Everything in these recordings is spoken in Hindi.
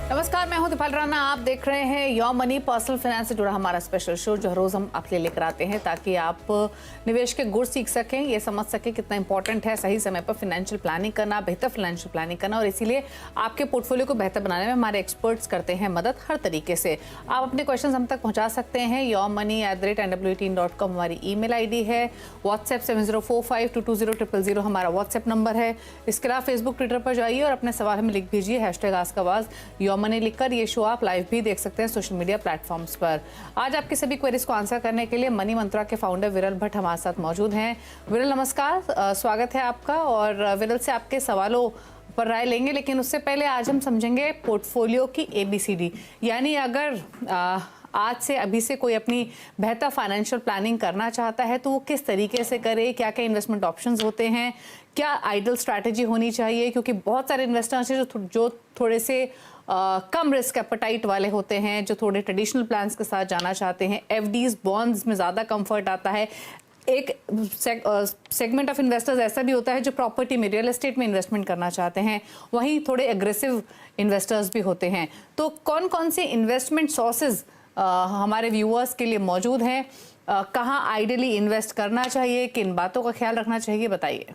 नमस्कार, मैं हूं दीपाल राणा। आप देख रहे हैं योर मनी, पर्सनल फाइनेंस से जुड़ा हमारा स्पेशल शो जो रोज हम आपके लिए लेकर आते हैं ताकि आप निवेश के गुर सीख सकें, ये समझ सकें कितना इंपॉर्टेंट है सही समय पर फाइनेंशियल प्लानिंग करना, बेहतर फाइनेंशियल प्लानिंग करना। और इसीलिए आपके पोर्टफोलियो को बेहतर बनाने में हमारे एक्सपर्ट्स करते हैं मदद हर तरीके से। आप अपने क्वेश्चन हम तक पहुंचा सकते हैं। yourmoney@nwt.com हमारी ईमेल आईडी है। व्हाट्सएप 7045220000 हमारा व्हाट्सएप नंबर है। इसके अलावा फेसबुक, ट्विटर पर जाइए और अपने सवाल हमें लिख भेजिए #आस्क-आवाज योर मनी लिखकर। ये शो आप लाइव भी देख सकते हैं सोशल मीडिया प्लेटफॉर्म्स पर। आज आपके सभी क्वेरीज को आंसर करने के लिए मनी मंत्रा के फाउंडर विरल भट्ट हमारे साथ मौजूद हैं। विरल नमस्कार, स्वागत है आपका। और विरल से आपके सवालों पर राय लेंगे, लेकिन उससे पहले आज हम समझेंगे पोर्टफोलियो की ABCD। यानी अगर आज से अभी से कोई अपनी बेहतर फाइनेंशियल प्लानिंग करना चाहता है तो वो किस तरीके से करे, क्या क्या इन्वेस्टमेंट ऑप्शंस होते हैं, क्या आइडियल स्ट्रैटेजी होनी चाहिए। क्योंकि बहुत सारे इन्वेस्टर्स हैं जो थोड़े से कम रिस्क एपेटाइट वाले होते हैं, जो थोड़े ट्रेडिशनल प्लान्स के साथ जाना चाहते हैं। FDs, बॉन्ड्स में ज़्यादा कंफर्ट आता है। एक सेगमेंट ऑफ इन्वेस्टर्स ऐसा भी होता है जो प्रॉपर्टी में, रियल एस्टेट में इन्वेस्टमेंट करना चाहते हैं। वहीं थोड़े एग्रेसिव इन्वेस्टर्स भी होते हैं। तो कौन कौन से इन्वेस्टमेंट सोर्सेज हमारे व्यूअर्स के लिए मौजूद हैं, कहाँ आइडियली इन्वेस्ट करना चाहिए, किन बातों का ख्याल रखना चाहिए, बताइए।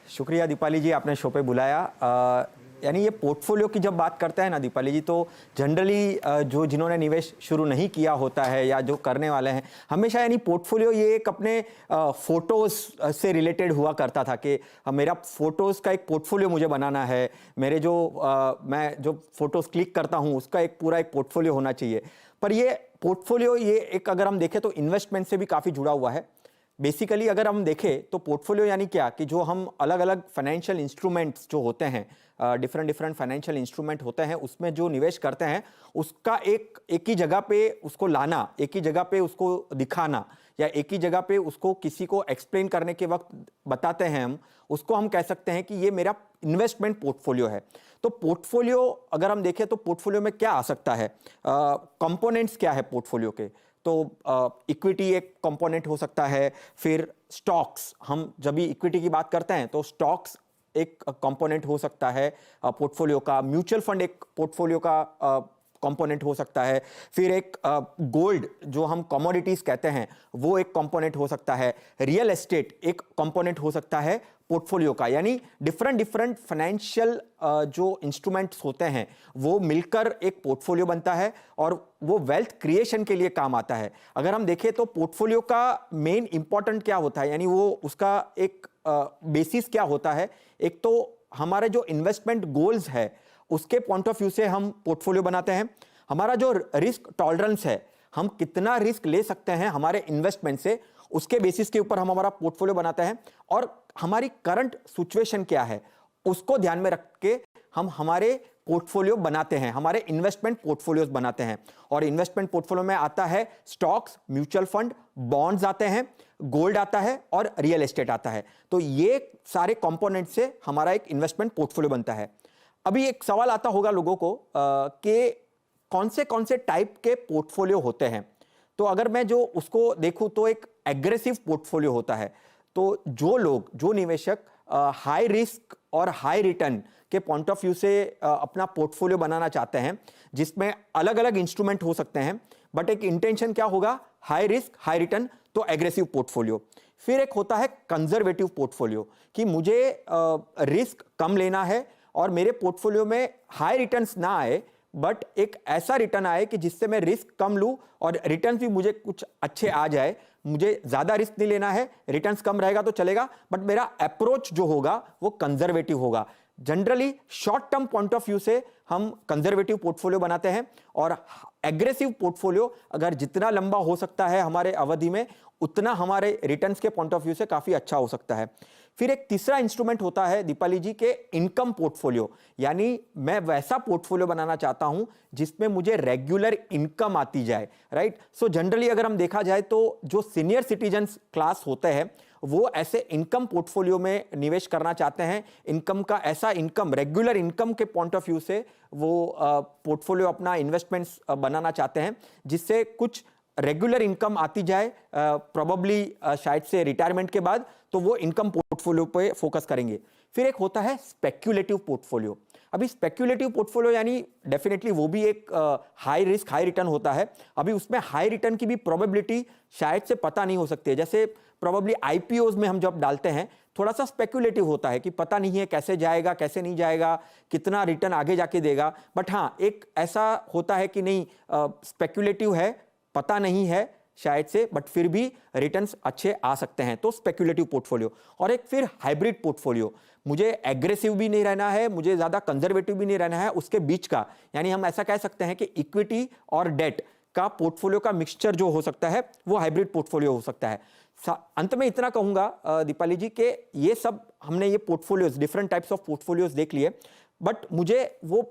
शुक्रिया दीपाली जी, आपने शो पे बुलाया। यानी ये पोर्टफोलियो की जब बात करते हैं ना दीपाली जी, तो जनरली जो जिन्होंने निवेश शुरू नहीं किया होता है या जो करने वाले हैं, हमेशा यानी पोर्टफोलियो ये एक अपने फ़ोटोज़ से रिलेटेड हुआ करता था कि मेरा फ़ोटोज़ का एक पोर्टफोलियो मुझे बनाना है। मेरे जो मैं जो फ़ोटोज़ क्लिक करता हूँ उसका एक पूरा एक पोर्टफोलियो होना चाहिए। पर ये पोर्टफोलियो ये एक अगर हम देखें तो इन्वेस्टमेंट से भी काफ़ी जुड़ा हुआ है। बेसिकली अगर हम देखें तो पोर्टफोलियो यानी क्या कि जो हम अलग अलग फाइनेंशियल इंस्ट्रूमेंट्स जो होते हैं, डिफरेंट फाइनेंशियल इंस्ट्रूमेंट होते हैं, उसमें जो निवेश करते हैं उसका एक ही जगह पे उसको लाना, एक ही जगह पे उसको दिखाना या एक ही जगह पे उसको किसी को एक्सप्लेन करने के वक्त बताते हैं हम, उसको हम कह सकते हैं कि ये मेरा इन्वेस्टमेंट पोर्टफोलियो है। तो पोर्टफोलियो अगर हम देखें तो पोर्टफोलियो में क्या आ सकता है, कंपोनेंट्स क्या है पोर्टफोलियो के। तो इक्विटी एक कंपोनेंट हो सकता है, फिर स्टॉक्स, हम जब भी इक्विटी की बात करते हैं तो स्टॉक्स एक कंपोनेंट हो सकता है पोर्टफोलियो का। म्यूचुअल फंड एक पोर्टफोलियो का कंपोनेंट हो सकता है। फिर एक गोल्ड जो हम कमोडिटीज कहते हैं वो एक कंपोनेंट हो सकता है। रियल एस्टेट एक कंपोनेंट हो सकता है पोर्टफोलियो का। यानी डिफरेंट फाइनेंशियल जो इंस्ट्रूमेंट्स होते हैं वो मिलकर एक पोर्टफोलियो बनता है और वो वेल्थ क्रिएशन के लिए काम आता है। अगर हम देखें तो पोर्टफोलियो का मेन इंपॉर्टेंट क्या होता है, यानी वो उसका एक बेसिस क्या होता है। एक तो हमारे जो इन्वेस्टमेंट गोल्स है उसके पॉइंट ऑफ व्यू से हम पोर्टफोलियो बनाते हैं। हमारा जो रिस्क टॉलरेंस है, हम कितना रिस्क ले सकते हैं हमारे इन्वेस्टमेंट से, उसके बेसिस के ऊपर हम हमारा पोर्टफोलियो बनाते हैं। और हमारी करंट सिचुएशन क्या है उसको ध्यान में रख के हम हमारे पोर्टफोलियो बनाते हैं, हमारे इन्वेस्टमेंट पोर्टफोलियोज बनाते हैं। और इन्वेस्टमेंट पोर्टफोलियो में आता है स्टॉक्स, म्यूचुअल फंड, बॉन्ड्स आते हैं, गोल्ड आता है और रियल एस्टेट आता है। तो ये सारे कंपोनेंट से हमारा एक इन्वेस्टमेंट पोर्टफोलियो बनता है। अभी एक सवाल आता होगा लोगों को कि कौन से टाइप के पोर्टफोलियो होते हैं। तो अगर मैं जो उसको देखूं तो एक एग्रेसिव पोर्टफोलियो होता है। तो जो निवेशक हाई रिस्क और हाई रिटर्न के पॉइंट ऑफ व्यू से अपना पोर्टफोलियो बनाना चाहते हैं, जिसमें अलग अलग इंस्ट्रूमेंट हो सकते हैं, बट एक इंटेंशन क्या होगा, हाई रिस्क हाई रिटर्न, तो एग्रेसिव पोर्टफोलियो। फिर एक होता है कंजर्वेटिव पोर्टफोलियो कि मुझे रिस्क कम लेना है और मेरे पोर्टफोलियो में हाई रिटर्न्स ना आए, बट एक ऐसा रिटर्न आए कि जिससे मैं रिस्क कम लूं और रिटर्न्स भी मुझे कुछ अच्छे आ जाए। मुझे ज्यादा रिस्क नहीं लेना है, रिटर्न्स कम रहेगा तो चलेगा, बट मेरा अप्रोच जो होगा वो कंजर्वेटिव होगा। Generally short term point of view से हम कंजर्वेटिव पोर्टफोलियो बनाते हैं और एग्रेसिव पोर्टफोलियो अगर जितना लंबा हो सकता है हमारे अवधि में, उतना हमारे रिटर्न्स के पॉइंट ऑफ व्यू से काफी अच्छा हो सकता है। फिर एक तीसरा इंस्ट्रूमेंट होता है दीपाली जी के इनकम पोर्टफोलियो। यानी मैं वैसा पोर्टफोलियो बनाना चाहता हूं जिसमें मुझे रेगुलर इनकम आती जाए, राइट। सो जनरली अगर हम देखा जाए तो जो सीनियर सिटीजन्स क्लास होते हैं वो ऐसे इनकम पोर्टफोलियो में निवेश करना चाहते हैं। इनकम का ऐसा इनकम, रेगुलर इनकम के पॉइंट ऑफ व्यू से वो पोर्टफोलियो अपना इन्वेस्टमेंट्स बनाना चाहते हैं जिससे कुछ रेगुलर इनकम आती जाए, प्रोबेबली शायद से रिटायरमेंट के बाद, तो वो इनकम पोर्टफोलियो पे फोकस करेंगे। फिर एक होता है स्पेक्युलेटिव पोर्टफोलियो। अभी स्पेक्युलेटिव पोर्टफोलियो यानी डेफिनेटली वो भी एक हाई रिस्क हाई रिटर्न होता है। अभी उसमें हाई रिटर्न की भी प्रोबेबिलिटी शायद से पता नहीं हो सकती है। जैसे प्रोबेबली आईपीओज में हम जब डालते हैं थोड़ा सा स्पेक्युलेटिव होता है कि पता नहीं है कैसे जाएगा कैसे नहीं जाएगा, कितना रिटर्न आगे जाके देगा। बट हाँ, एक ऐसा होता है कि नहीं, स्पेक्युलेटिव है, पता नहीं है शायद से, बट फिर भी रिटर्न्स अच्छे आ सकते हैं, तो स्पेक्युलेटिव पोर्टफोलियो। और एक फिर हाइब्रिड पोर्टफोलियो, मुझे एग्रेसिव भी नहीं रहना है, मुझे ज़्यादा कंजर्वेटिव भी नहीं रहना है, उसके बीच का, यानी हम ऐसा कह सकते हैं कि इक्विटी और डेट का पोर्टफोलियो का मिक्सचर जो हो सकता है वो हाइब्रिड पोर्टफोलियो हो सकता है। अंत में इतना कहूंगा दीपाली जी कि ये सब हमने ये portfolios, different types of portfolios देख लिए, बट मुझे वो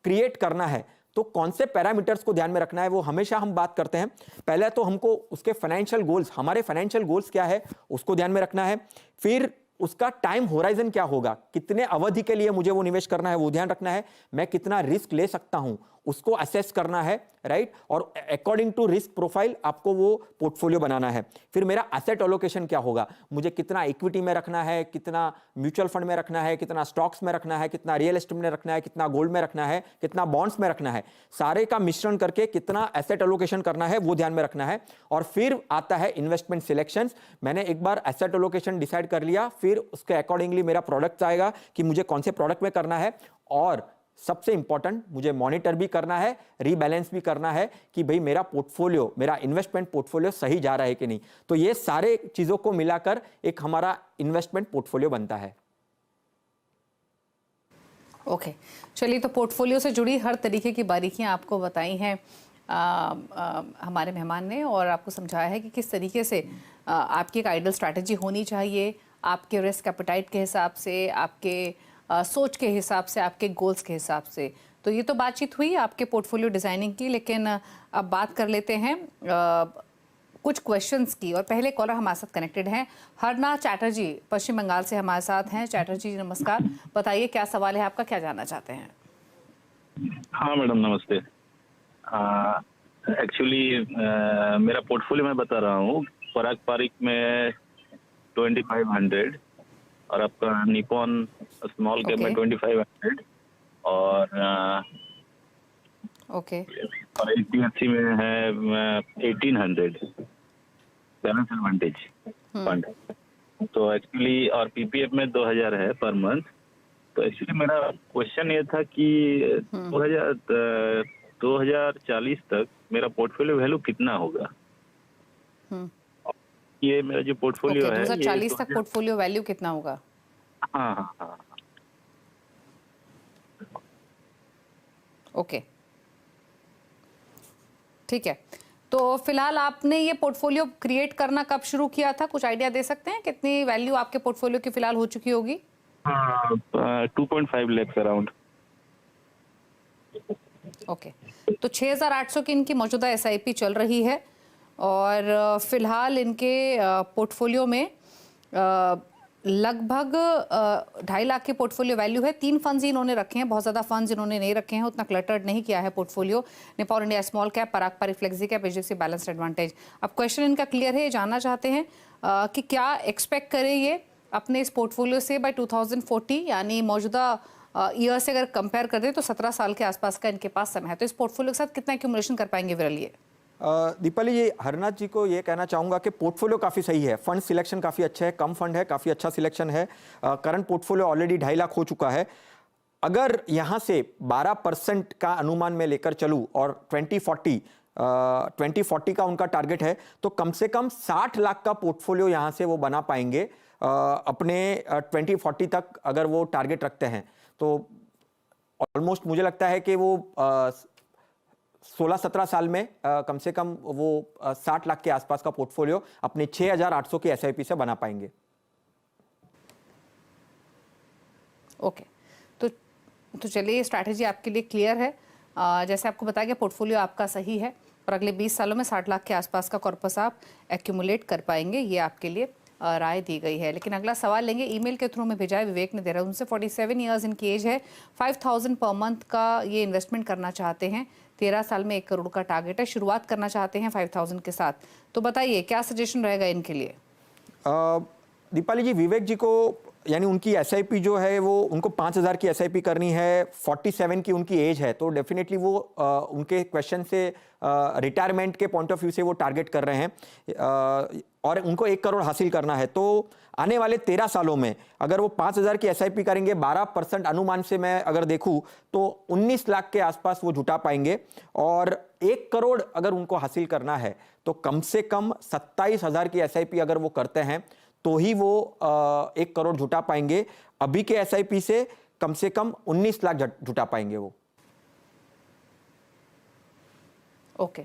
क्रिएट करना है तो कौन से पैरामीटर्स को ध्यान में रखना है वो हमेशा हम बात करते हैं। पहले तो हमको उसके फाइनेंशियल गोल्स, हमारे फाइनेंशियल गोल्स क्या है उसको ध्यान में रखना है। फिर उसका टाइम होराइजन क्या होगा, कितने अवधि के लिए मुझे वो निवेश करना है वो ध्यान रखना है। मैं कितना रिस्क ले सकता हूं उसको असेस करना है, राइट। और अकॉर्डिंग टू रिस्क प्रोफाइल आपको वो पोर्टफोलियो बनाना है। फिर मेरा एसेट एलोकेशन क्या होगा, मुझे कितना इक्विटी में रखना है, कितना म्यूचुअल फंड में रखना है, कितना स्टॉक्स में रखना है, कितना रियल एस्टेट में रखना है, कितना गोल्ड में रखना है, कितना बॉन्ड्स में रखना है, सारे का मिश्रण करके कितना एसेट एलोकेशन करना है वो ध्यान में रखना है। और फिर आता है इन्वेस्टमेंट सिलेक्शंस। मैंने एक बार एसेट एलोकेशन डिसाइड कर लिया, फिर उसके अकॉर्डिंगली मेरा प्रोडक्ट आएगा कि मुझे कौन से प्रोडक्ट में करना है। और सबसे इंपॉर्टेंट, मुझे मॉनिटर भी करना है, रीबैलेंस भी करना है कि भाई मेरा पोर्टफोलियो, मेरा इन्वेस्टमेंट पोर्टफोलियो सही जा रहा है कि नहीं। तो ये सारे चीजों को मिलाकर एक हमारा इन्वेस्टमेंट पोर्टफोलियो बनता है। ओके, चलिए, तो पोर्टफोलियो से जुड़ी हर तरीके की बारीकियां आपको बताई हैं हमारे मेहमान ने, और आपको समझाया है कि किस तरीके से आपकी एक आइडियल स्ट्रैटेजी होनी चाहिए, आपके रिस्क एपेटाइट के हिसाब से, आपके सोच के हिसाब से, आपके गोल्स के हिसाब से। तो ये तो बातचीत हुई आपके पोर्टफोलियो डिज़ाइनिंग की, लेकिन अब बात कर लेते हैं कुछ क्वेश्चंस की। और पहले कॉलर हमारे साथ कनेक्टेड हैं, हरना चैटर्जी पश्चिम बंगाल से हमारे साथ हैं। चैटर्जी जी नमस्कार, बताइए क्या सवाल है आपका, क्या जानना चाहते हैं? हाँ मैडम नमस्ते। एक्चुअली मेरा पोर्टफोलियो मैं बता रहा हूँ। पराग पारिक में 2500 और आपका निपॉन स्मॉल कैप में 2500 और ओके, और HDFC में है 1800 बैलेंस एडवांटेज फंड। तो एक्चुअली और पीपीएफ में 2000 है पर मंथ। तो एक्चुअली मेरा क्वेश्चन ये था कि 2040 तक मेरा पोर्टफोलियो वैल्यू कितना होगा। ये मेरा जो पोर्टफोलियो है 2040 तक पोर्टफोलियो वैल्यू कितना होगा? हाँ हाँ हाँ। ओके, ठीक है। तो फिलहाल आपने ये पोर्टफोलियो क्रिएट करना कब शुरू किया था, कुछ आइडिया दे सकते हैं कितनी वैल्यू आपके पोर्टफोलियो की फिलहाल हो चुकी होगी? 2.5 लाख अराउंड। ओके, तो 6800 की इनकी मौजूदा एसआईपी चल रही है और फिलहाल इनके पोर्टफोलियो में लगभग 2.5 लाख की पोर्टफोलियो वैल्यू है। 3 फंड्स इन्होंने रखे हैं, बहुत ज़्यादा फंड्स इन्होंने नहीं रखे हैं, उतना क्लटर्ड नहीं किया है portfolio. Nippon India small cap, Parag Parikh flexi cap, HDFC balanced advantage. अब क्वेश्चन इनका क्लियर है, ये जानना चाहते हैं कि क्या एक्सपेक्ट करें ये अपने इस पोर्टफोलियो से बाय 2040, यानी मौजूदा ईयर से अगर कंपेयर कर दें तो 17 साल के आसपास का इनके पास समय है। तो इस पोर्टफोलियो के साथ कितना एक्यूमुलेशन कर पाएंगे विरल ये? दीपाली जी, हरनाथ जी को ये कहना चाहूँगा कि पोर्टफोलियो काफ़ी सही है, फंड सिलेक्शन काफ़ी अच्छा है, कम फंड है, काफ़ी अच्छा सिलेक्शन है। करंट पोर्टफोलियो ऑलरेडी 2.5 लाख हो चुका है। अगर यहाँ से 12% का अनुमान में लेकर चलूँ और 2040 का उनका टारगेट है, तो कम से कम 60 लाख का पोर्टफोलियो यहाँ से वो बना पाएंगे अपने 2040 तक, अगर वो टारगेट रखते हैं। तो ऑलमोस्ट मुझे लगता है कि वो 16-17 साल में कम से कम वो 60 लाख के आसपास का पोर्टफोलियो अपने 6800 की एसआईपी से बना पाएंगे। ओके, तो चलिए, स्ट्रैटेजी आपके लिए क्लियर है। जैसे आपको बताया गया, पोर्टफोलियो आपका सही है और अगले 20 सालों में 60 लाख के आसपास का कॉर्पस आप एक्यूमुलेट कर पाएंगे, ये आपके लिए राय दी गई है। लेकिन अगला सवाल लेंगे, ईमेल के थ्रू में भेजा है विवेक ने, देहरादून से। 47 ईयर्स इनकी एज है, 5000 पर मंथ का ये इन्वेस्टमेंट करना चाहते हैं। 13 साल में 1 करोड़ का टारगेट है, शुरुआत करना चाहते हैं 5000 के साथ। तो बताइए क्या सजेशन रहेगा इनके लिए? दीपाली जी, विवेक जी को यानी उनकी एसआईपी जो है वो उनको 5,000 की एसआईपी करनी है, 47 की उनकी एज है, तो डेफिनेटली वो उनके क्वेश्चन से रिटायरमेंट के पॉइंट ऑफ व्यू से वो टारगेट कर रहे हैं और उनको 1 करोड़ हासिल करना है। तो आने वाले 13 सालों में अगर वो 5,000 की एसआईपी करेंगे, 12% अनुमान से मैं अगर देखूं तो 19 लाख के आसपास वो जुटा पाएंगे और 1 करोड़ अगर उनको हासिल करना है तो कम से कम 27,000 की एसआईपी अगर वो करते हैं तो ही वो 1 करोड़ जुटा पाएंगे। अभी के एसआईपी से कम 19 लाख जुटा पाएंगे वो। ओके,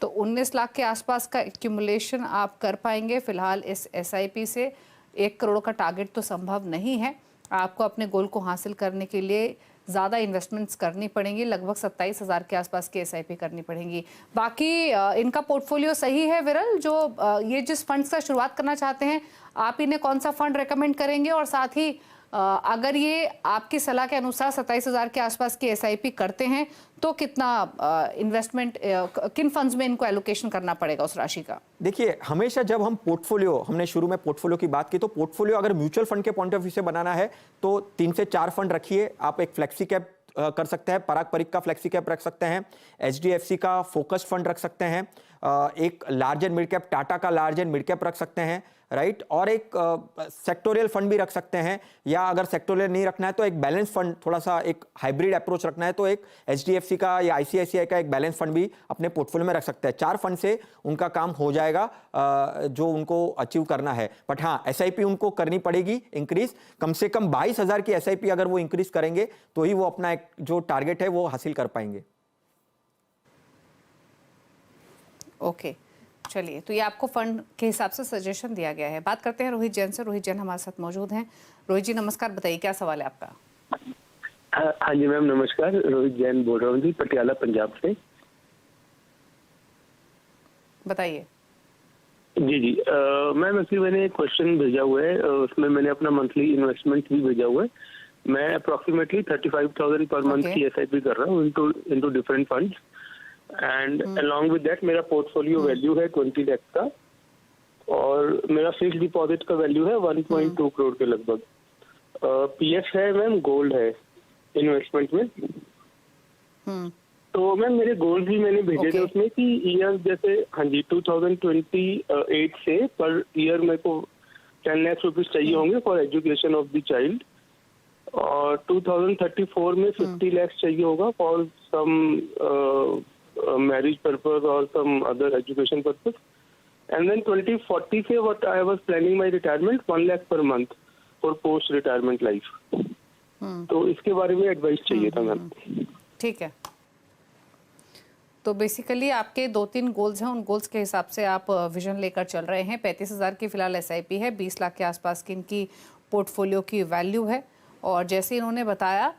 तो 19 लाख के आसपास का एक्यूमुलेशन आप कर पाएंगे फिलहाल इस एसआईपी से। 1 करोड़ का टारगेट तो संभव नहीं है। आपको अपने गोल को हासिल करने के लिए ज़्यादा इन्वेस्टमेंट्स करनी पड़ेंगी, लगभग 27,000 के आसपास की एसआईपी करनी पड़ेंगी। बाकी इनका पोर्टफोलियो सही है विरल, जो ये जिस फंड्स का शुरुआत करना चाहते हैं, आप इन्हें कौन सा फंड रेकमेंड करेंगे? और साथ ही अगर ये आपकी सलाह के अनुसार 27,000 के आसपास की एसआईपी करते हैं तो कितना इन्वेस्टमेंट, किन फंड्स में इनको एलोकेशन करना पड़ेगा उस राशि का? देखिए, हमेशा जब हम पोर्टफोलियो, हमने शुरू में पोर्टफोलियो की बात की, तो पोर्टफोलियो अगर म्यूचुअल फंड के पॉइंट ऑफ व्यू से बनाना है तो 3 से 4 फंड रखिए। आप एक फ्लेक्सी कैप कर सकते हैं, पराग परिक का फ्लेक्सी कैप रख सकते हैं, एचडीएफसी का फोकस्ड फंड रख सकते हैं, एक large and mid cap Tata का लार्ज एंड मिड कैप रख सकते हैं, राइट, और एक सेक्टोरियल फंड भी रख सकते हैं, या अगर सेक्टोरियल नहीं रखना है तो एक बैलेंस फंड, थोड़ा सा एक हाइब्रिड अप्रोच रखना है तो एक एचडीएफसी का या आईसीआईसीआई का एक बैलेंस फंड भी अपने पोर्टफोलियो में रख सकते हैं। 4 फंड से उनका काम हो जाएगा जो उनको अचीव करना है। बट हाँ, एसआईपी उनको करनी पड़ेगी इंक्रीज, कम से कम 22,000 की एसआईपी अगर वो इंक्रीज करेंगे तो ही वो अपना एक जो टारगेट है वो हासिल कर पाएंगे। ओके, चलिए, तो ये आपको फंड के हिसाब से सजेशन दिया गया है। बात करते हैं रोहित जैन से। रोहित जैन हमारे साथ मौजूद हैं। रोहित जी नमस्कार, बताइए क्या सवाल है आपका? हाँ जी मैम नमस्कार, रोहित जैन बोल रहा हूँ जी, पटियाला पंजाब से। बताइए। जी जी मैम, एक्चुअली मैंने एक क्वेश्चन भेजा हुआ है, उसमें मैंने अपना मंथली इन्वेस्टमेंट भी भेजा हुआ है। मैं अप्रोक्सीमेटली 35,000 पर मंथ की एसआईपी कर रहा हूँ into different funds, and along with that मेरा पोर्टफोलियो वैल्यू है 20 लाख का और मेरा फिक्स डिपॉजिट का वैल्यू है 1.2 करोड़ के लगभग। पीएफ है मैम, गोल्ड है इन्वेस्टमेंट में। तो मैम मेरे गोल्स भी मैंने भेजे थे उसमें कि ईयर जैसे, हाँ जी, 2028 से पर ईयर मेरे को 10 लाख रुपीज चाहिए होंगे for education of the child, और 2034 में 50 लाख चाहिए होगा फॉर सम मैरिज पर्पज और some other education purpose, and then 2040 से what I was planning my retirement 1 lakh per month for post retirement life. तो इसके बारे में एडवाइस चाहिए था मैम। ठीक है, तो बेसिकली आपके 2-3 गोल्स हैं, उन गोल्स के हिसाब से आप विजन लेकर चल रहे हैं। 35,000 की फिलहाल एसआईपी है, 20 लाख के आसपास की इनकी पोर्टफोलियो की वैल्यू है, और जैसे इन्होंने बताया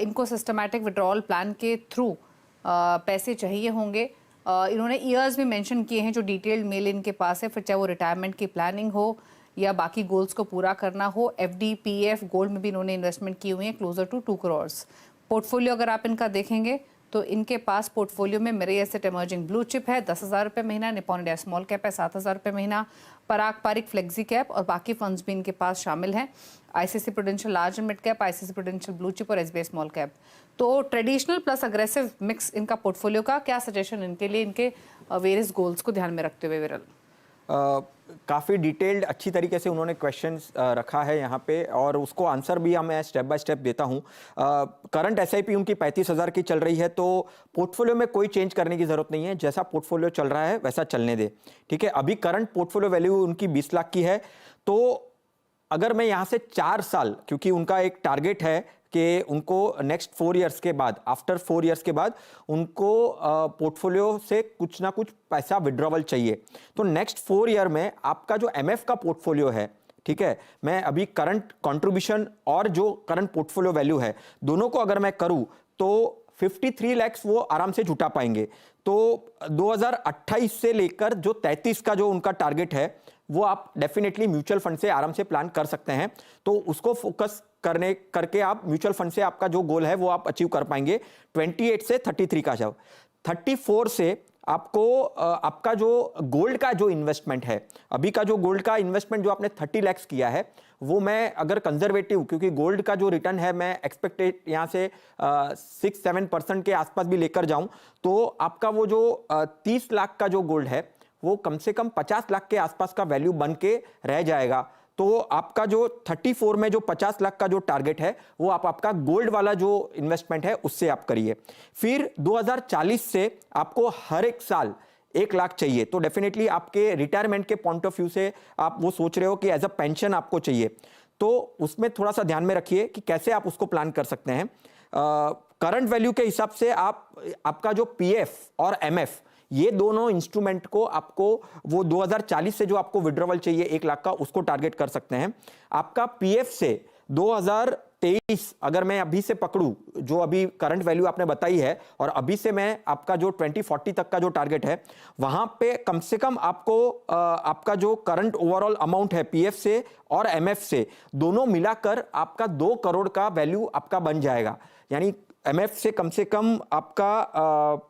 इनको सिस्टमैटिक विड्रॉल प्लान के थ्रू पैसे चाहिए होंगे। इन्होंने ईयर्स भी मेंशन किए हैं जो डिटेल्ड मेल इनके पास है, फिर चाहे वो रिटायरमेंट की प्लानिंग हो या बाकी गोल्स को पूरा करना हो। एफडी, पीएफ, गोल्ड में भी इन्होंने इन्वेस्टमेंट की हुई है क्लोजर टू 2 करोड़। पोर्टफोलियो अगर आप इनका देखेंगे तो इनके पास पोर्टफोलियो में मेरे एसेट इमर्जिंग ब्लू चिप है 10,000 रुपये महीना, निपॉन इंडिया स्मॉल कैप है 7,000 रुपये महीना, पराग पारिक फ्लेक्सी कैप और बाकी फंड्स भी इनके पास शामिल हैं, ICC prudential large and mid cap, ICC prudential blue chip और एसबीआई स्मॉल कैप। तो ट्रेडिशनल प्लस अग्रेसिव मिक्स इनका पोर्टफोलियो का क्या सजेशन इनके लिए, इनके वेरियस गोल्स को ध्यान में रखते हुए विरल? काफ़ी डिटेल्ड अच्छी तरीके से उन्होंने क्वेश्चंस रखा है यहाँ पे, और उसको आंसर भी मैं स्टेप बाय स्टेप देता हूँ। करंट एसआईपी उनकी 35,000 की चल रही है, तो पोर्टफोलियो में कोई चेंज करने की ज़रूरत नहीं है, जैसा पोर्टफोलियो चल रहा है वैसा चलने दे, ठीक है। अभी करंट पोर्टफोलियो वैल्यू उनकी 20 लाख की है, तो अगर मैं यहाँ से 4 साल, क्योंकि उनका एक टारगेट है कि उनको नेक्स्ट 4 ईयर्स के बाद, आफ्टर 4 ईयर्स के बाद उनको पोर्टफोलियो से कुछ ना कुछ पैसा विड्रॉवल चाहिए, तो नेक्स्ट 4 ईयर में आपका जो एमएफ का पोर्टफोलियो है, ठीक है, मैं अभी करंट कंट्रीब्यूशन और जो करंट पोर्टफोलियो वैल्यू है दोनों को अगर मैं करूं तो 53 लाख वो आराम से जुटा पाएंगे। तो 2028 से लेकर जो 33 का जो उनका टारगेट है वो आप डेफिनेटली म्यूचुअल फंड से आराम से प्लान कर सकते हैं, तो उसको फोकस करके आप म्यूचुअल फंड से आपका जो गोल है वो आप अचीव कर पाएंगे। 28 से 33 का जब 34 से आपको आपका जो गोल्ड का जो इन्वेस्टमेंट है, अभी का जो गोल्ड का इन्वेस्टमेंट जो आपने 30 लाख किया है, वो मैं अगर कंजर्वेटिव, क्योंकि गोल्ड का जो रिटर्न है मैं एक्सपेक्टेड यहाँ से 6-7% के आसपास भी लेकर जाऊं, तो आपका वो जो 30 लाख का जो गोल्ड है वो कम से कम 50 लाख के आसपास का वैल्यू बन के रह जाएगा। तो आपका जो 34 में जो 50 लाख का जो टारगेट है वो आपका गोल्ड वाला जो इन्वेस्टमेंट है उससे आप करिए। फिर 2040 से आपको हर एक साल 1 लाख चाहिए, तो डेफिनेटली आपके रिटायरमेंट के पॉइंट ऑफ व्यू से आप वो सोच रहे हो कि एज अ पेंशन आपको चाहिए, तो उसमें थोड़ा सा ध्यान में रखिए कि कैसे आप उसको प्लान कर सकते हैं। करंट वैल्यू के हिसाब से आपका जो पीएफ और एमएफ, ये दोनों इंस्ट्रूमेंट को आपको वो 2040 से जो आपको विड्रॉवल चाहिए 1 लाख का, उसको टारगेट कर सकते हैं। आपका पीएफ से 2023 अगर मैं अभी से पकड़ूं, जो अभी करंट वैल्यू आपने बताई है, और अभी से मैं आपका जो 2040 तक का जो टारगेट है, वहां पे कम से कम आपको आपका जो करंट ओवरऑल अमाउंट है पीएफ से और एमएफ से दोनों मिलाकर आपका 2 करोड़ का वैल्यू आपका बन जाएगा। यानी एमएफ से कम से कम आपका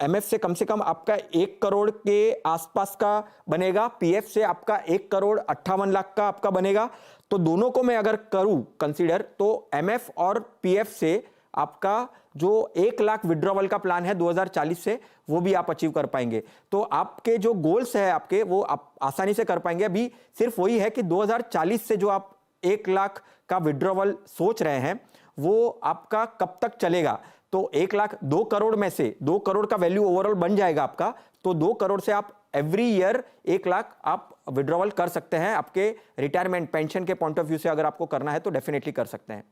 एमएफ से कम से कम आपका 1 करोड़ के आसपास का बनेगा, पीएफ से आपका 1 करोड़ 58 लाख का आपका बनेगा। तो दोनों को मैं अगर करूं कंसीडर, तो एमएफ और पीएफ से आपका जो 1 लाख विड्रॉवल का प्लान है 2040 से, वो भी आप अचीव कर पाएंगे। तो आपके जो गोल्स है आपके, वो आप आसानी से कर पाएंगे। अभी सिर्फ वही है कि 2040 से जो आप 1 लाख का विड्रॉवल सोच रहे हैं वो आपका कब तक चलेगा। तो 1 लाख 2 करोड़ में से 2 करोड़ का वैल्यू ओवरऑल बन जाएगा आपका, तो 2 करोड़ से आप एवरी ईयर 1 लाख आप विड्रॉवल कर सकते हैं। आपके रिटायरमेंट पेंशन के पॉइंट ऑफ व्यू से अगर आपको करना है तो डेफिनेटली कर सकते हैं।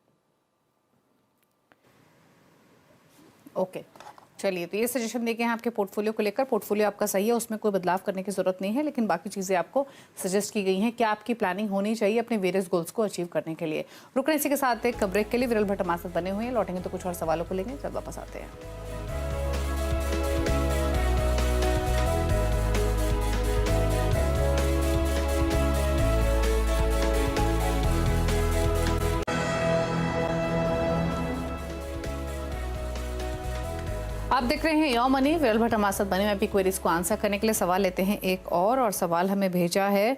ओके, चलिए, तो ये सजेशन देके हैं आपके पोर्टफोलियो को लेकर। पोर्टफोलियो आपका सही है, उसमें कोई बदलाव करने की जरूरत नहीं है, लेकिन बाकी चीज़ें आपको सजेस्ट की गई हैं क्या आपकी प्लानिंग होनी चाहिए अपने वेरियस गोल्स को अचीव करने के लिए। रुकने इसी के साथ एक ब्रेक के लिए। विरल भट्ट हमारे साथ बने हुए हैं, लौटेंगे तो कुछ और सवालों को लेंगे, जब वापस आते हैं। आप देख रहे हैं यो मनी, विरल भट्ट हमारे साथ बने हुए हैं क्वेरीज को आंसर करने के लिए। सवाल लेते हैं एक और सवाल हमें भेजा है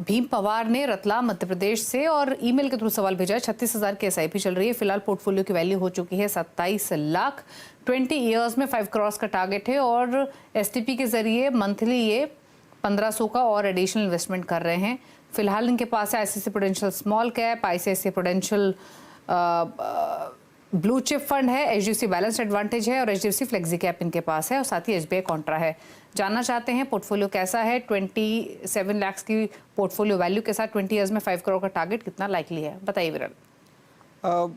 भीम पवार ने रतलाम मध्य प्रदेश से, और ईमेल के थ्रू सवाल भेजा है। 36,000 की एसआईपी चल रही है, फिलहाल पोर्टफोलियो की वैल्यू हो चुकी है 27 लाख, 20 ईयर्स में 5 करोड़ का टारगेट है, और एसटीपी के जरिए मंथली ये 1500 का और एडिशनल इन्वेस्टमेंट कर रहे हैं। फिलहाल इनके पास है ICICI prudential small cap, ICICI prudential blue chip fund है, एचडीएफसी बैलेंस एडवांटेज है, और एचडीएफसी फ्लेक्सी कैप इनके पास है, और साथ ही एसबीआई कॉन्ट्रा है। जानना चाहते हैं पोर्टफोलियो कैसा है। 27 लाख की पोर्टफोलियो वैल्यू के साथ 20 ईयर्स में 5 करोड़ का टारगेट कितना लाइकली है, बताइए विरल।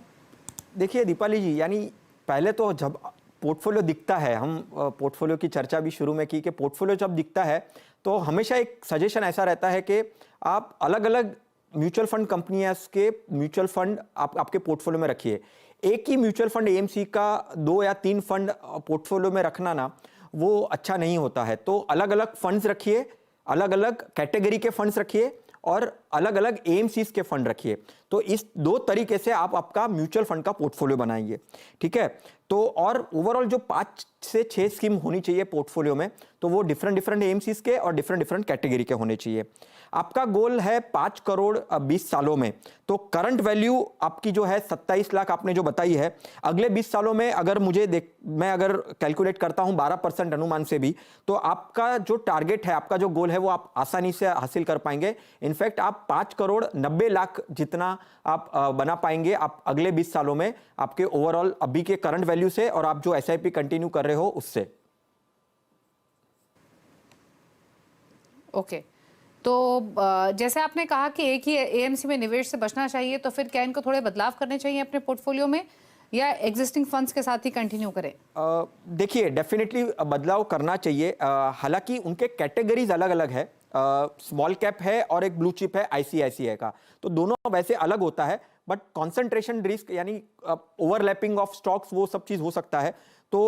देखिए दीपाली जी, यानी पहले तो जब पोर्टफोलियो दिखता है, हम पोर्टफोलियो की चर्चा भी शुरू में की कि पोर्टफोलियो जब दिखता है तो हमेशा एक सजेशन ऐसा रहता है कि आप अलग अलग म्यूचुअल फंड कंपनियां के म्यूचुअल फंड आपके पोर्टफोलियो में रखिए। एक ही म्यूचुअल फंड एएमसी का 2 या 3 फंड पोर्टफोलियो में रखना ना, वो अच्छा नहीं होता है। तो अलग अलग फंड्स रखिए, अलग अलग कैटेगरी के फंड्स रखिए, और अलग अलग एएमसीज के फंड रखिए। तो इस 2 तरीके से आप आपका म्यूचुअल फंड का पोर्टफोलियो बनाइए, ठीक है। तो और ओवरऑल जो 5 से 6 स्कीम होनी चाहिए पोर्टफोलियो में, तो वो डिफरेंट एएमसीज के और डिफरेंट कैटेगरी के होने चाहिए। आपका गोल है 5 करोड़ 20 सालों में, तो करंट वैल्यू आपकी जो है 27 लाख आपने जो बताई है, अगले 20 सालों में अगर मैं अगर कैलकुलेट करता हूं 12% अनुमान से भी, तो आपका जो टारगेट है, आपका जो गोल है, वो आप आसानी से हासिल कर पाएंगे। इनफैक्ट आप 5 करोड़ 90 लाख जितना आप बना पाएंगे आप अगले 20 सालों में, आपके ओवरऑल अभी के करंट वैल्यू से और आप जो एसआईपी कंटिन्यू कर रहे हो उससे। ओके, तो जैसे आपने कहा कि एक ही एएमसी में निवेश से बचना चाहिए, तो फिर क्या इनको थोड़े बदलाव करने चाहिए अपने पोर्टफोलियो में, या एग्जिस्टिंग फंड्स के साथ ही कंटिन्यू करें? देखिए, डेफिनेटली बदलाव करना चाहिए। हालांकि उनके कैटेगरीज अलग अलग है, स्मॉल कैप है और एक ब्लू चिप है आईसीआईसीआई का, तो दोनों वैसे अलग होता है, बट कॉन्सेंट्रेशन रिस्क यानी ओवरलैपिंग ऑफ स्टॉक्स, वो सब चीज हो सकता है। तो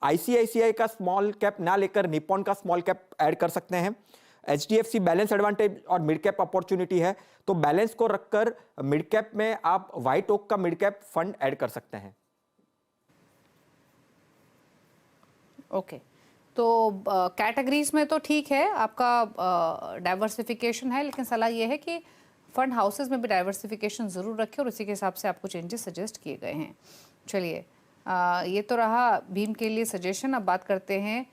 आईसीआईसीआई का स्मॉल कैप ना लेकर निप्पॉन का स्मॉल कैप ऐड कर सकते हैं। एचडीएफसी बैलेंस एडवांटेज और मिड कैप अपॉर्चुनिटी है, तो बैलेंस को रखकर मिड कैप में आप व्हाइट ओक का मिड कैप फंड ऐड कर सकते हैं। ओके। तो कैटेगरीज में तो ठीक है, आपका डाइवर्सिफिकेशन है, लेकिन सलाह ये है कि फंड हाउसेस में भी डाइवर्सिफिकेशन ज़रूर रखें और उसी के हिसाब से आपको चेंजेस सजेस्ट किए गए हैं। चलिए, ये तो रहा भीम के लिए सजेशन। अब बात करते हैं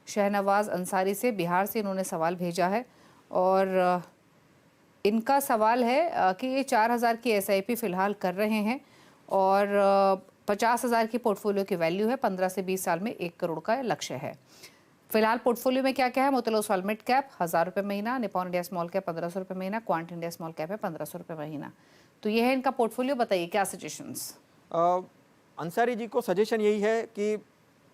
शहनवाज अंसारी से, बिहार से इन्होंने सवाल भेजा है और इनका सवाल है कि ये 4000 की SIP फ़िलहाल कर रहे हैं और 50,000 की पोर्टफोलियो की वैल्यू है, 15 से 20 साल में 1 करोड़ का लक्ष्य है। फिलहाल पोर्टफोलियो में क्या क्या है? मोतीलाल ओसवाल मिड कैप 1000 रुपये महीना, निपॉन इंडिया स्मॉल कैप 1500 रुपये महीना, क्वांट इंडिया स्मॉल कैप है 1500 रुपये महीना। तो ये है इनका पोर्टफोलियो। बताइए क्या सजेशंस? अंसारी जी को सजेशन यही है कि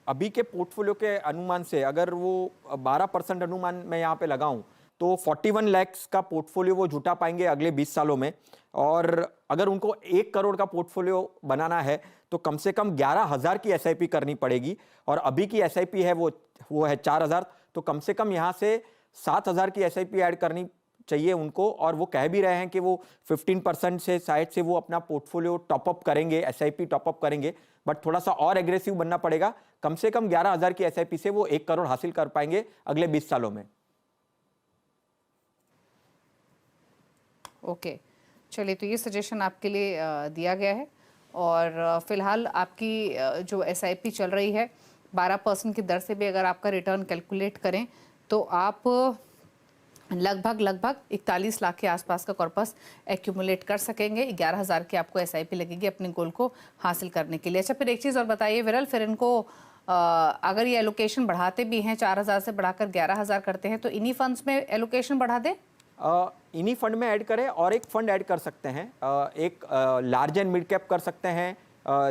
अभी के पोर्टफोलियो के अनुमान से अगर वो 12% अनुमान मैं यहाँ पे लगाऊं तो 41 लाख का पोर्टफोलियो वो जुटा पाएंगे अगले 20 सालों में। और अगर उनको 1 करोड़ का पोर्टफोलियो बनाना है तो कम से कम 11,000 की SIP करनी पड़ेगी और अभी की SIP है वो है 4,000, तो कम से कम यहाँ से 7,000 की SIP ऐड करनी चाहिए उनको। और वो कह भी रहे हैं कि वो 15% से साइड से वो अपना पोर्टफोलियो टॉपअप करेंगे, SIP टॉपअप करेंगे, बट थोड़ा सा और एग्रेसिव बनना पड़ेगा। कम से कम 11,000 की SIP से वो 1 करोड़ हासिल कर पाएंगे अगले 20 सालों में। ओके, चलिए, तो ये सजेशन आपके लिए दिया गया है। और फिलहाल आपकी जो SIP चल रही है 12% की दर से भी अगर आपका रिटर्न कैलकुलेट करें तो आप लगभग 41 लाख के आसपास का कॉर्पस एक्यूमुलेट कर सकेंगे। 11,000 की आपको SIP लगेगी अपने गोल को हासिल करने के लिए। अच्छा, फिर एक चीज़ और बताइए विरल, फिर इनको अगर ये एलोकेशन बढ़ाते भी हैं, 4,000 से बढ़ाकर 11,000 करते हैं, तो इन्हीं फंड्स में एलोकेशन बढ़ा दें? इन्हीं फंड में ऐड करें और एक फंड ऐड कर सकते हैं, एक लार्ज एंड मिड कैप कर सकते हैं,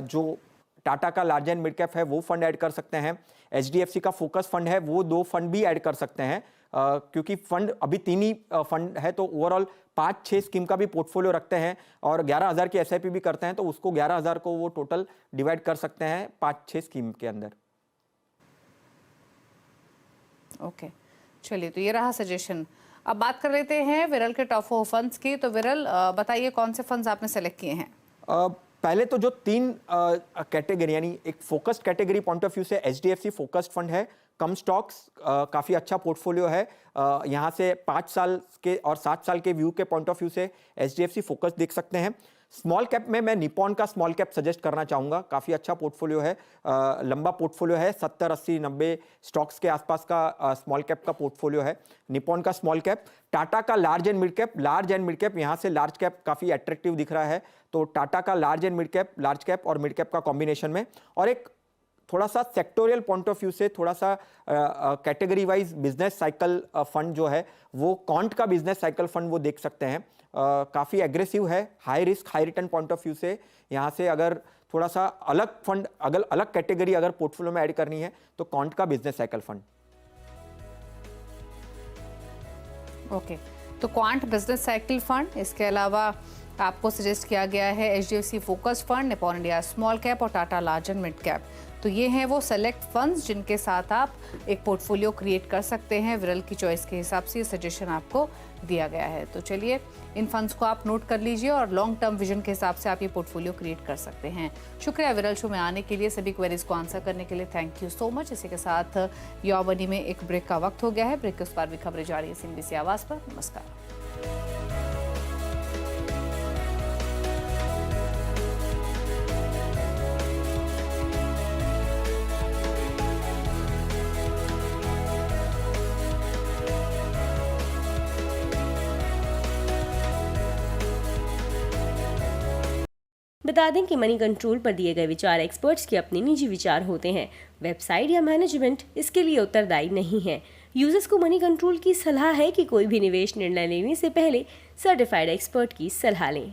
जो टाटा का लार्ज एंड मिड कैप है वो फंड ऐड कर सकते हैं। HDFC का फोकस फंड है, वो 2 फंड भी ऐड कर सकते हैं, क्योंकि फंड अभी 3 ही फंड है, तो ओवरऑल 5-6 स्कीम का भी पोर्टफोलियो रखते हैं और 11,000 की SIP भी करते हैं, तो उसको 11,000 को वो टोटल डिवाइड कर सकते हैं 5-6 स्कीम के अंदर। ओके, चलिए, तो ये रहा सजेशन। अब बात कर लेते हैं विरल के टॉप 4 फंड्स की। तो विरल, बताइए कौन से फंड्स आपने सेलेक्ट किए हैं? पहले तो जो 3 कैटेगरी, यानी एक focused category point of view से HDFC फोकस्ड फंड है, कम स्टॉक्स, काफ़ी अच्छा पोर्टफोलियो है। यहाँ से 5 साल के और 7 साल के व्यू के पॉइंट ऑफ व्यू से HDFC फोकस देख सकते हैं। स्मॉल कैप में मैं निपॉन का स्मॉल कैप सजेस्ट करना चाहूँगा, काफ़ी अच्छा पोर्टफोलियो है, लंबा पोर्टफोलियो है, 70, 80, 90 स्टॉक्स के आसपास का स्मॉल कैप का पोर्टफोलियो है निपॉन का स्मॉल कैप। टाटा का लार्ज एंड मिड कैप, यहाँ से लार्ज कैप काफ़ी अट्रैक्टिव दिख रहा है, तो टाटा का large and mid cap, large cap और मिड कैप का कॉम्बिनेशन में। और एक थोड़ा सा सेक्टोरियल पॉइंट ऑफ व्यू से थोड़ा सा category wise business cycle fund जो है वो क्वांट का बिजनेस साइकिल फंड वो देख सकते हैं, काफ़ी एग्रेसिव है, high risk high return point of view से। यहाँ से अगर थोड़ा सा अलग फंड, अगर अलग कैटेगरी अगर पोर्टफोलियो में ऐड करनी है तो क्वांट का बिजनेस साइकिल फंड। ओके, तो क्वांट बिजनेस साइकिल फंड, इसके अलावा आपको सजेस्ट किया गया है HDFC focus fund, Nippon India small cap और Tata large and mid cap. तो ये हैं वो सेलेक्ट फंड्स जिनके साथ आप एक पोर्टफोलियो क्रिएट कर सकते हैं। विरल की चॉइस के हिसाब से ये सजेशन आपको दिया गया है। तो चलिए, इन फंड्स को आप नोट कर लीजिए और लॉन्ग टर्म विजन के हिसाब से आप ये पोर्टफोलियो क्रिएट कर सकते हैं। शुक्रिया विरल शो में आने के लिए, सभी क्वेरीज को आंसर करने के लिए थैंक यू सो मच। इसी के साथ युवा बनी में एक ब्रेक का वक्त हो गया है। ब्रेक के उस पार भी खबरें जारी है CNBC आवाज़ पर। नमस्कार। बता दें कि मनी कंट्रोल पर दिए गए विचार एक्सपर्ट्स के अपने निजी विचार होते हैं। वेबसाइट या मैनेजमेंट इसके लिए उत्तरदायी नहीं है। यूजर्स को मनी कंट्रोल की सलाह है कि कोई भी निवेश निर्णय लेने से पहले सर्टिफाइड एक्सपर्ट की सलाह लें।